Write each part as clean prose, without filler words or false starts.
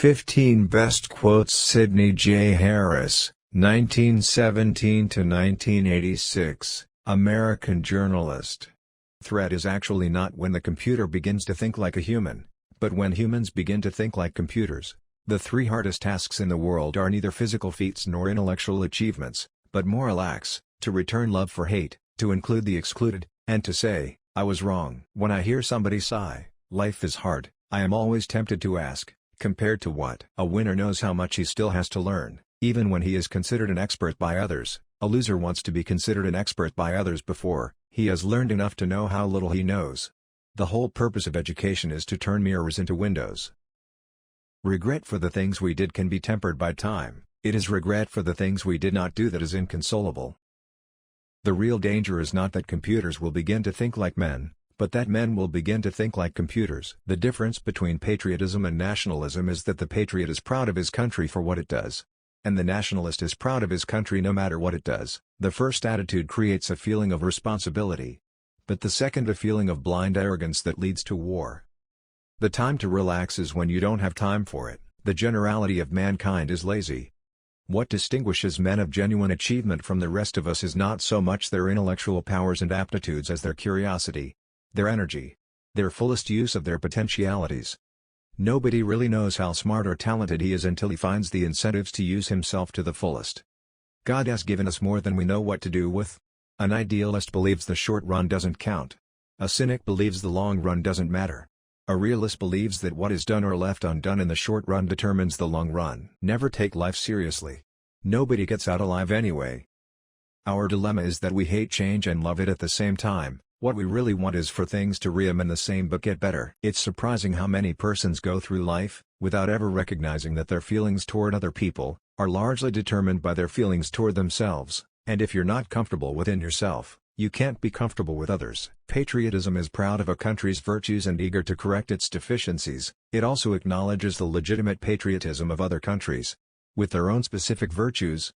15 Best Quotes. Sidney J. Harris, 1917–1986, American journalist. Threat is actually not when the computer begins to think like a human, but when humans begin to think like computers. The three hardest tasks in the world are neither physical feats nor intellectual achievements, but moral acts: to return love for hate, to include the excluded, and to say, "I was wrong." When I hear somebody sigh, "Life is hard," I am always tempted to ask, compared to what? A winner knows how much he still has to learn, even when he is considered an expert by others. A loser wants to be considered an expert by others before he has learned enough to know how little he knows. The whole purpose of education is to turn mirrors into windows. Regret for the things we did can be tempered by time. It is regret for the things we did not do that is inconsolable. The real danger is not that computers will begin to think like men, but that men will begin to think like computers. The difference between patriotism and nationalism is that the patriot is proud of his country for what it does, and the nationalist is proud of his country no matter what it does. The first attitude creates a feeling of responsibility, but the second a feeling of blind arrogance that leads to war. The time to relax is when you don't have time for it. The generality of mankind is lazy. What distinguishes men of genuine achievement from the rest of us is not so much their intellectual powers and aptitudes as their curiosity, their energy, their fullest use of their potentialities. Nobody really knows how smart or talented he is until he finds the incentives to use himself to the fullest. God has given us more than we know what to do with. An idealist believes the short run doesn't count. A cynic believes the long run doesn't matter. A realist believes that what is done or left undone in the short run determines the long run. Never take life seriously. Nobody gets out alive anyway. Our dilemma is that we hate change and love it at the same time. What we really want is for things to remain the same but get better. It's surprising how many persons go through life, without ever recognizing that their feelings toward other people are largely determined by their feelings toward themselves, and if you're not comfortable within yourself, you can't be comfortable with others. Patriotism is proud of a country's virtues and eager to correct its deficiencies. It also acknowledges the legitimate patriotism of other countries, with their own specific virtues.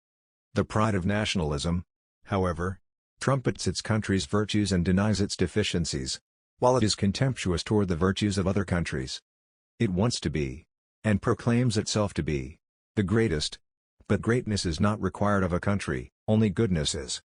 The pride of nationalism, however, trumpets its country's virtues and denies its deficiencies, while it is contemptuous toward the virtues of other countries. It wants to be, and proclaims itself to be, the greatest. But greatness is not required of a country, only goodness is.